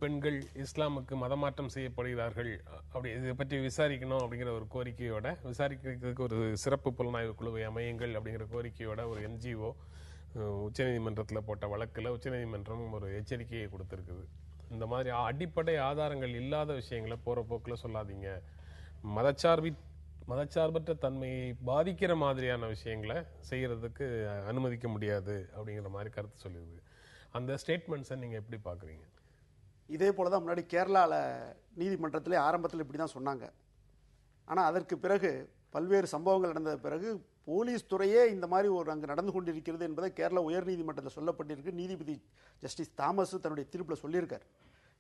பெண்கள் இஸ்லாமுக்கு மதமாற்றம் செய்யப்படுகிறார்கள், அப்படி இதை பற்றி விசாரிக்கணும் அப்படிங்கிற ஒரு கோரிக்கையோட, விசாரிக்கிறதுக்கு ஒரு சிறப்பு புலனாய்வு குழுவை அமையுங்கள் அப்படிங்கிற கோரிக்கையோட ஒரு என்ஜிஓ உச்சநீதிமன்றத்தில் போட்ட வழக்கில் உச்சநீதிமன்றம் ஒரு எச்சரிக்கையை கொடுத்துருக்குது. இந்த மாதிரி அடிப்படை ஆதாரங்கள் இல்லாத விஷயங்களை போகிற போக்கில் சொல்லாதீங்க, மதச்சார்பற்ற தன்மையை பாதிக்கிற மாதிரியான விஷயங்களை செய்யறதுக்கு அனுமதிக்க முடியாது அப்படிங்கிற மாதிரி கருத்து சொல்லுது. அந்த ஸ்டேட்மெண்ட்ஸை நீங்கள் எப்படி பார்க்குறீங்க? இதே போல தான் முன்னாடி கேரளாவில் நீதிமன்றத்திலே ஆரம்பத்தில் இப்படி தான் சொன்னாங்க. ஆனால் அதற்கு பிறகு பல்வேறு சம்பவங்கள் நடந்த பிறகு போலீஸ் துறையே இந்த மாதிரி ஒரு அங்கே நடந்து கொண்டிருக்கிறது என்பதை கேரளா உயர்நீதிமன்றத்தில் சொல்லப்பட்டிருக்கு. நீதிபதி ஜஸ்டிஸ் தாமஸ் தன்னுடைய தீர்ப்பில் சொல்லியிருக்கார்.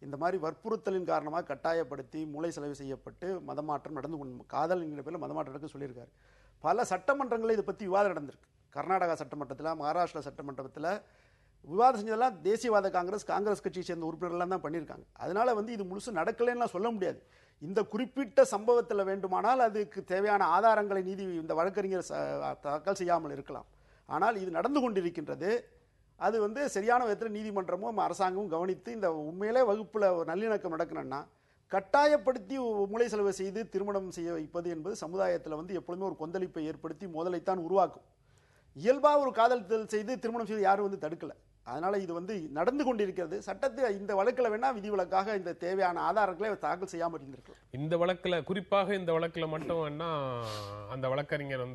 இந்த மாதிரி வற்புறுத்தலின் காரணமாக கட்டாயப்படுத்தி மூளை செலவு செய்யப்பட்டு மதமாற்றம் நடந்து காதல் என்கிற பேரில் மதமாற்றம் நடக்க சொல்லியிருக்காரு. பல சட்டமன்றங்களில் இதை பற்றி விவாதம் நடந்திருக்கு. கர்நாடகா சட்டமன்றத்தில், மகாராஷ்டிரா சட்டமன்றத்தில் விவாதம் செஞ்சதெல்லாம் தேசியவாத காங்கிரஸ் கட்சியை சேர்ந்த உறுப்பினர்கள்லாம் தான் பண்ணியிருக்காங்க. அதனால இது முழுசு நடக்கலைன்னா சொல்ல முடியாது. இந்த குறிப்பிட்ட சம்பவத்தில் வேண்டுமானால் அதுக்கு தேவையான ஆதாரங்களை இந்த வழக்கறிஞர் தாக்கல் செய்யாமல் இருக்கலாம். ஆனால் இது நடந்து கொண்டிருக்கின்றது. அது சரியான விதத்தில் நீதிமன்றமும் அரசாங்கமும் கவனித்து இந்த உண்மையிலே வகுப்பில் ஒரு நல்லிணக்கம் நடக்கணும்னா கட்டாயப்படுத்தி மூளை செலவு செய்து திருமணம் செய்ய வைப்பது என்பது சமுதாயத்தில் எப்பொழுதுமே ஒரு கொந்தளிப்பை ஏற்படுத்தி மோதலைத்தான் உருவாக்கும். இயல்பாக ஒரு காதல் செய்து திருமணம் செய்து யாரும் தடுக்கலை. அதனால இது நடந்து கொண்டிருக்கிறது. சட்டத்தை இந்த வழக்கில் வேணா விதிவிலக்காக இந்த தேவையான ஆதாரங்களை தாக்கல் செய்யாமல் இருந்திருக்கலாம். இந்த வழக்கில், குறிப்பாக இந்த வழக்கில் மட்டும் வேணா அந்த வழக்கறிஞர்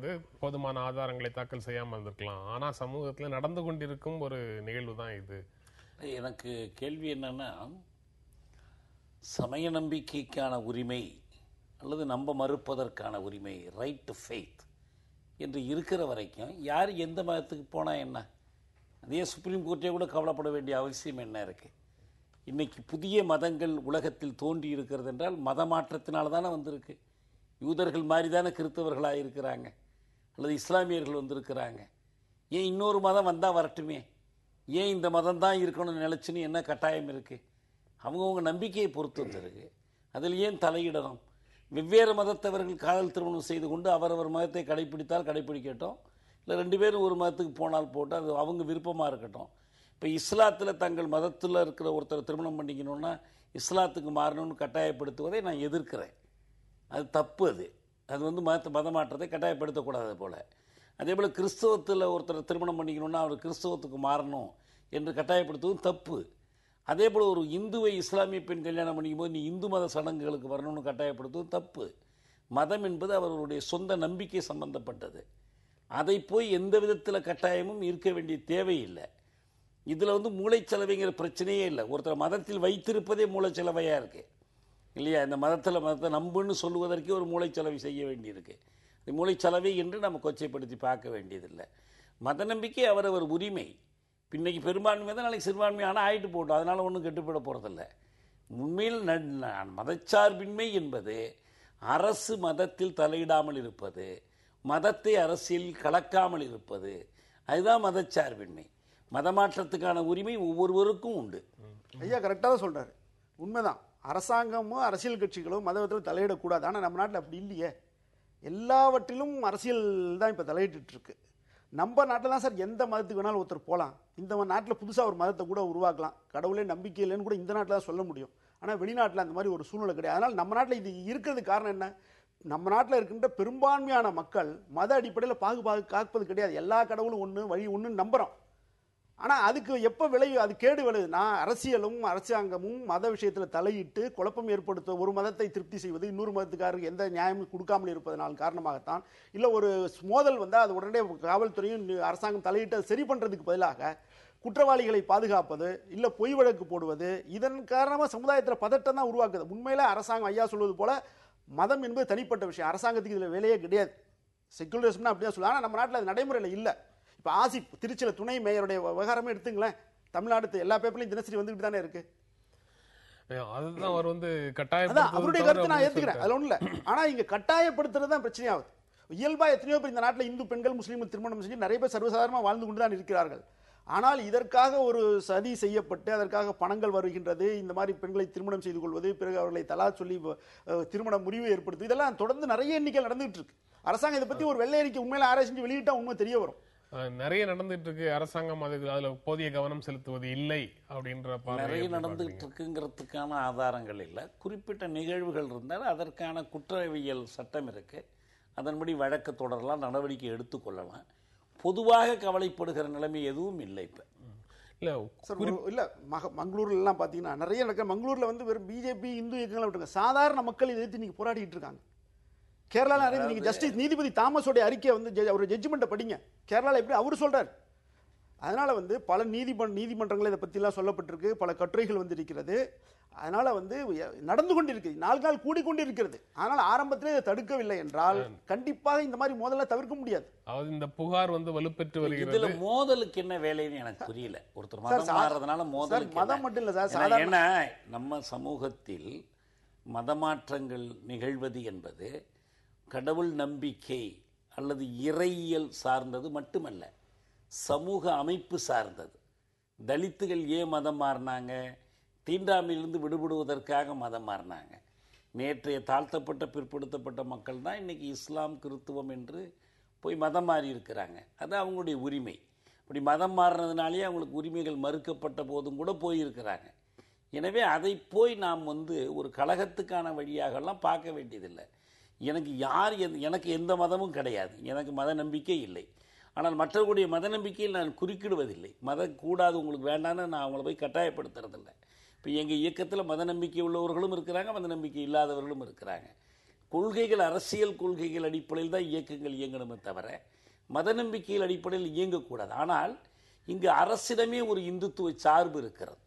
போதுமான ஆதாரங்களை தாக்கல் செய்யாமல் இருந்திருக்கலாம். ஆனால் சமூகத்தில் நடந்து கொண்டிருக்கும் ஒரு நிகழ்வு தான் இது. எனக்கு கேள்வி என்னன்னா, சமய நம்பிக்கைக்கான உரிமை அல்லது நம்ப மறுப்பதற்கான உரிமை, ரைட் டு ஃபெய்த் என்று இருக்கிற வரைக்கும் யார் எந்த மதத்துக்கு போனால் என்ன? அதே சுப்ரீம் கோர்ட்டே கூட கவலைப்பட வேண்டிய அவசியம் என்ன இருக்குது? இன்றைக்கி புதிய மதங்கள் உலகத்தில் தோன்றி இருக்கிறது என்றால் மத மாற்றத்தினால தானே வந்திருக்கு. யூதர்கள் மாதிரி தானே கிறிஸ்தவர்களாக இருக்கிறாங்க, அல்லது இஸ்லாமியர்கள் வந்திருக்கிறாங்க. ஏன் இன்னொரு மதம் வந்தால் வரட்டுமே? ஏன் இந்த மதம் தான் இருக்கணும்னு நினச்சின்னு என்ன கட்டாயம் இருக்குது? அவங்கவுங்க நம்பிக்கையை பொறுத்து வந்துருக்கு. அதில் ஏன் தலையிடணும்? வெவ்வேறு மதத்தவர்கள் காதல் திருமணம் செய்து கொண்டு அவரவர் மதத்தை கடைப்பிடித்தால் கடைப்பிடிக்கட்டும், இல்லை ரெண்டு பேரும் ஒரு மதத்துக்கு போனால் போட்டு அது அவங்க விருப்பமாக இருக்கட்டும். இப்போ இஸ்லாத்தில் தங்கள் மதத்தில் இருக்கிற ஒருத்தர் திருமணம் பண்ணிக்கணுன்னா இஸ்லாத்துக்கு மாறணும்னு கட்டாயப்படுத்துவதை நான் எதிர்க்கிறேன். அது தப்பு. அது மத மாற்றத்தை கட்டாயப்படுத்தக்கூடாது போல். அதே போல் கிறிஸ்தவத்தில் ஒருத்தர் திருமணம் பண்ணிக்கணுன்னா அவர் கிறிஸ்தவத்துக்கு மாறணும் என்று கட்டாயப்படுத்துவதும் தப்பு. அதே போல் ஒரு இந்துவை இஸ்லாமிய பெண் கல்யாணம் பண்ணிக்கும் போது நீ இந்து மத சடங்குகளுக்கு வரணும்னு கட்டாயப்படுத்துவதும் தப்பு. மதம் என்பது அவர்களுடைய சொந்த நம்பிக்கை சம்பந்தப்பட்டது. அதை போய் எந்த விதத்தில் கட்டாயமும் இருக்க வேண்டிய தேவையில்லை. இதில் மூளைச்சலவைங்கிற பிரச்சனையே இல்லை. ஒருத்தர் மதத்தில் வைத்திருப்பதே மூளைச்சலவையாக இருக்குது இல்லையா? இந்த மதத்தை நம்புன்னு சொல்லுவதற்கே ஒரு மூளைச்சலவை செய்ய வேண்டியிருக்கு. இந்த மூளைச்சலவை என்று நம்ம கொச்சைப்படுத்தி பார்க்க வேண்டியதில்லை. மத நம்பிக்கை அவரவர் உரிமை. இன்றைக்கி பெரும்பான்மை தான், நாளைக்கு சிறுபான்மையான ஆயிட்டு போட்டோம், அதனால் ஒன்றும் கெட்டுப்பட போகிறதில்ல. உண்மையில் மதச்சார்பின்மை என்பது அரசு மதத்தில் தலையிடாமல் இருப்பது, மதத்தை அரசியலில் கலக்காமல் இருப்பது, அதுதான் மதச்சார்பின்மை. மதமாற்றத்துக்கான உரிமை ஒவ்வொருவருக்கும் உண்டு. ஐயா கரெக்டாக தான் சொல்கிறாரு. உண்மைதான். அரசாங்கமும் அரசியல் கட்சிகளும் மதத்தில் தலையிடக்கூடாது. ஆனால் நம்ம நாட்டில் அப்படி இல்லையே. எல்லாவற்றிலும் அரசியல் தான் இப்போ தலையிட்டு இருக்கு. நம்ம நாட்டில் தான் சார் எந்த மதத்துக்கு வேணாலும் ஒருத்தர் போகலாம். இந்த நாட்டில் புதுசாக ஒரு மதத்தை கூட உருவாக்கலாம். கடவுளே நம்பிக்கை இல்லைன்னு கூட இந்த நாட்டில் தான் சொல்ல முடியும். ஆனால் வெளிநாட்டில் அந்த மாதிரி ஒரு சூழ்நிலை கிடையாது. அதனால் நம்ம நாட்டில் இது இருக்கிறதுக்கு காரணம் என்ன? நம்ம நாட்டில் இருக்கின்ற பெரும்பான்மையான மக்கள் மத அடிப்படையில் காப்பது கிடையாது. எல்லா கடவுளும் ஒன்று, வழி ஒன்று நம்புகிறோம். ஆனால் அதுக்கு எப்போ விளைவு, அது கேடு விளையுதுன்னா அரசியலும் அரசாங்கமும் மத விஷயத்தில் தலையிட்டு குழப்பம் ஏற்படுத்த, ஒரு மதத்தை திருப்தி செய்வது இன்னொரு மதத்துக்காரருக்கு எந்த நியாயமும் கொடுக்காமல் இருப்பதனால் காரணமாகத்தான். இல்லை ஒரு மோதல் வந்தால் அது உடனே காவல்துறையும் அரசாங்கம் தலையிட்டு சரி பண்ணுறதுக்கு பதிலாக குற்றவாளிகளை பாதுகாப்பது, இல்லை பொய் வழக்கு போடுவது, இதன் காரணமாக சமுதாயத்தில் பதட்டம் தான் உருவாக்குது. உண்மையில் அரசாங்கம் ஐயா சொல்வது போல மதம் என்பது தனிப்பட்ட விஷயம். அரசாங்கத்துக்கு இதில் வேலையே கிடையாது. செக்குலரிசம்னா அப்படியே சொல்லலாம். ஆனால் நம்ம நாட்டில் அது நடைமுறையில் இல்லை. இப்போ ஆசிப் திருச்சியில் துணை மேயருடைய விவகாரமே எடுத்துங்களேன். தமிழ்நாடு எல்லா பேப்பர்லையும் தினசரி வந்துகிட்டு தானே இருக்கு. அதுதான் அவர் கட்டாயம் அவருடைய கருத்தை நான் ஏற்றுக்கிறேன், அதில் ஒன்றும் இல்லை. ஆனால் இங்கே கட்டாயப்படுத்துறது தான் பிரச்சனையாகுது. இயல்பாக எத்தனையோ பேர் இந்த நாட்டில் இந்து பெண்கள் முஸ்லீம் திருமணம் செஞ்சு நிறைய பேர் சர்வசாதாரணமாக வாழ்ந்து கொண்டு தான் இருக்கிறார்கள். ஆனால் இதற்காக ஒரு சதி செய்யப்பட்டு அதற்காக பணங்கள் வருகின்றது. இந்த மாதிரி பெண்களை திருமணம் செய்து கொள்வது, பிறகு அவர்களை தலா சொல்லி திருமண முறிவு ஏற்படுத்துது, இதெல்லாம் தொடர்ந்து நிறைய எண்ணிக்கை நடந்துகிட்டு இருக்கு. அரசாங்கம் இதை பற்றி ஒரு வெள்ளை அறிக்கை உண்மையில ஆராய்ச்சி வெளியிட்டா உண்மை தெரிய வரும். நிறைய நடந்துட்டு இருக்கு, அரசாங்கம் அதுல போதிய கவனம் செலுத்துவது இல்லை அப்படின்ற நிறைய நடந்துகிட்டு இருக்குங்கிறதுக்கான ஆதாரங்கள் இல்லை. குறிப்பிட்ட நிகழ்வுகள் இருந்தால் அதற்கான குற்றவியல் சட்டம் இருக்கு, அதன்படி வழக்கு தொடரலாம், நடவடிக்கை எடுத்துக்கொள்ளலாம். பொதுவாக கவலைப்படுகிற நிலைமை எதுவும் இல்லை. இப்போ இல்லை சார், இல்லை மங்களூர்லாம் பார்த்தீங்கன்னா நிறைய நடக்க. மங்களூரில் வந்து வெறும் பிஜேபி இந்து இயக்கங்களை விட்டுருங்க, சாதாரண மக்கள் எதிர்த்து இன்னைக்கு போராடிட்டு இருக்காங்க. கேரளாவில் நிறைய நீங்கள் ஜஸ்டிஸ் நீதிபதி தாமஸோடைய அறிக்கையை வந்து ஒரு ஜட்ஜ்மெண்ட்டை படிங்க. கேரளாவில் எப்படி அவர் சொல்கிறார். அதனால் வந்து பல நீதிமன்றங்கள் இதை பற்றிலாம் சொல்லப்பட்டிருக்கு, பல கட்டுரைகள் வந்து இருக்கிறது. அதனால் வந்து நடந்து கொண்டிருக்கு, நாள் கூடிக்கொண்டிருக்கிறது. ஆனால் ஆரம்பத்திலே இதை தடுக்கவில்லை என்றால் கண்டிப்பாக இந்த மாதிரி மோதலை தவிர்க்க முடியாது. இந்த புகார் வந்து வலுப்பெற்று வருகிறது. இதுல மோதலுக்கு என்ன வேலைன்னு எனக்கு புரியல. ஒருத்தர் மதம் மாறதுனால மோதலுக்கு மதம் மட்டும் இல்லை சார், ஏன்னா நம்ம சமூகத்தில் மதமாற்றங்கள் நிகழ்வது என்பது கடவுள் நம்பிக்கை அல்லது இறையியல் சார்ந்தது மட்டுமல்ல, சமூக அமைப்பு சார்ந்தது. தலித்துகள் ஏன் மதம் மாறினாங்க? தீண்டாமையிலிருந்து விடுபடுவதற்காக மதம் மாறினாங்க. நேற்றைய தாழ்த்தப்பட்ட பிற்படுத்தப்பட்ட மக்கள் தான் இன்றைக்கி இஸ்லாம் கிறித்துவம் என்று போய் மதம் மாறி இருக்கிறாங்க. அது அவங்களுடைய உரிமை. அப்படி மதம் மாறினதுனாலே அவங்களுக்கு உரிமைகள் மறுக்கப்பட்ட போதும் கூட போயிருக்கிறாங்க. எனவே அதை போய் நாம் வந்து ஒரு கலகத்துக்கான வழியாகலாம் பார்க்க வேண்டியதில்லை. எனக்கு எந்த மதமும் கிடையாது, எனக்கு மத நம்பிக்கை இல்லை. ஆனால் மற்றவர்களுடைய மத நம்பிக்கையில் நான் குறுக்கிடுவதில்லை. மதம் கூடாது, உங்களுக்கு வேண்டான்னு நான் அவங்கள போய் கட்டாயப்படுத்துறதில்லை. இப்போ எங்கள் இயக்கத்தில் மத நம்பிக்கை உள்ளவர்களும் இருக்கிறாங்க, மத நம்பிக்கை இல்லாதவர்களும் இருக்கிறாங்க. கொள்கைகள், அரசியல் கொள்கைகள் அடிப்படையில் தான் இயக்கங்கள் இயங்கணுமே தவிர மத நம்பிக்கையில் அடிப்படையில் இயங்கக்கூடாது. ஆனால் இங்கு அரசிடமே ஒரு இந்துத்துவ சார்பு இருக்கிறது.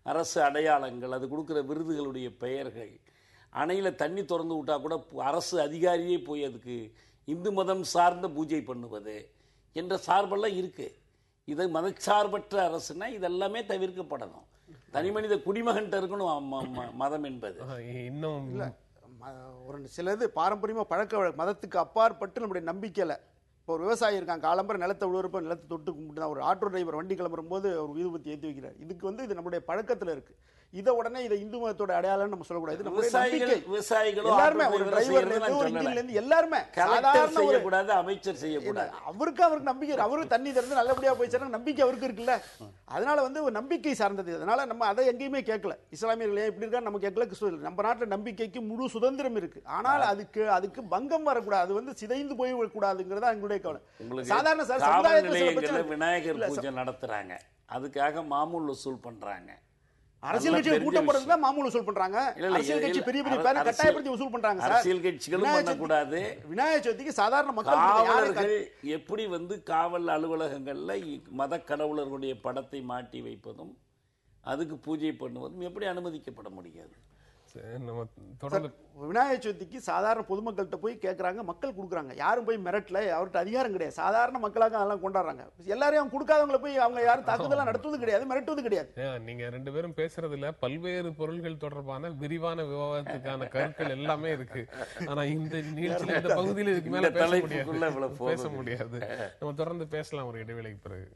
அரசு அடையாளங்கள், அது கொடுக்குற விருதுகளுடைய பெயர்கள், அணையில் தண்ணி திறந்து விட்டா கூட அரசு அதிகாரியே போய் அதுக்கு இந்து மதம் சார்ந்த பூஜை பண்ணுவது என்ற சார்பெல்லாம் இருக்குது. இது மதச்சார்பற்ற அரசுனா இதெல்லாமே தவிர்க்கப்படணும். தனி மனித குடிமகன்கிட்ட இருக்கணும் மதம் என்பது. இன்னும் இல்லை, ஒரு சிலது பாரம்பரியமாக பழக்க மதத்துக்கு அப்பாற்பட்டு நம்முடைய நம்பிக்கையில். இப்போ ஒரு விவசாயி இருக்காங்க, காலம்பர நிலத்தை உழுவுறப்ப நிலத்தை தொட்டு கும்பிட்டு தான். ஒரு ஆட்டோ டிரைவர் வண்டி கிளம்பும் போது ஒரு ஊதுபத்தி ஏற்றி வைக்கிறார். இதுக்கு வந்து இது நம்முடைய பழக்கத்தில் இருக்கு. இதை உடனே இதை இந்து மதத்தோட அடையாளம் நம்ம சொல்லக்கூடாது. எல்லாருமே ஒரு டிரைவர்லேருந்து எல்லாருமே செய்யக்கூடாது, அமைச்சர் செய்யக்கூடாது. அவருக்கு நம்பிக்கை, அவருக்கு தண்ணி திறந்து நல்லபடியாக போய் சேர நம்பிக்கை அவருக்கு இருக்குல்ல. அதனால வந்து ஒரு நம்பிக்கை சார்ந்தது. அதனால நம்ம அதை எங்கேயுமே கேட்கல. இஸ்லாமியர்கள் ஏன் இப்படி இருக்கா நம்ம கேட்கல. கிறிஸ்துவர்கள் நம்ம நாட்டில் நம்பிக்கைக்கு முழு சுதந்திரம் இருக்கு. ஆனால் அதுக்கு பங்கம் வரக்கூடாது, அது வந்து சிதைந்து போய் கூடாதுங்கிறதா எங்களுடைய கவலை. சாதாரண சார், சமுதாயத்தில் விநாயகர் பூஜை நடத்துறாங்க, அதுக்காக மாமூல் வசூல் பண்றாங்க. அரசியல் கட்சிகள் கூட்டம் போடுறதுல மாமூல் வசூல் பண்றாங்க. அரசியல் கட்சி பெரிய பெரிய பேரை கட்டாயப்படுத்தி வசூல் பண்றாங்க. அரசியல் கட்சிகளும் பண்ணக்கூடாது. விநாயகர் சதுர்த்திக்கு சாதாரண மக்கள் காவலர்கள் எப்படி வந்து காவல் அலுவலகங்கள்ல மத கடவுளர்களுடைய படத்தை மாட்டி வைப்பதும் அதுக்கு பூஜை பண்ணுவதும் எப்படி அனுமதிக்கப்பட முடியாது? விநாயகர் சதுர்த்திக்கு சாதாரண பொதுமக்கள்கிட்ட போய் கேட்கறாங்க, மக்கள் கொடுக்குறாங்க. யாரும் போய் மிரட்டல, அவர்கிட்ட அதிகாரம் கிடையாது. சாதாரண மக்களாக அதெல்லாம் கொண்டாடுறாங்க. எல்லாரையும் கொடுக்காதவங்களை போய் அவங்க யாரும் தாக்குதலாம் நடத்துவது கிடையாது, மிரட்டுவது கிடையாது. நீங்க ரெண்டு பேரும் பேசுறதுல பல்வேறு பொருள்கள் தொடர்பான விரிவான விவாதத்துக்கான கருக்கள் எல்லாமே இருக்கு. ஆனா இந்த நிகழ்ச்சியில இந்த பகுதியில் இதுக்கு மேல பேச முடியாது. நம்ம தொடர்ந்து பேசலாம் ஒரு இடைவேளைக்கு பிறகு.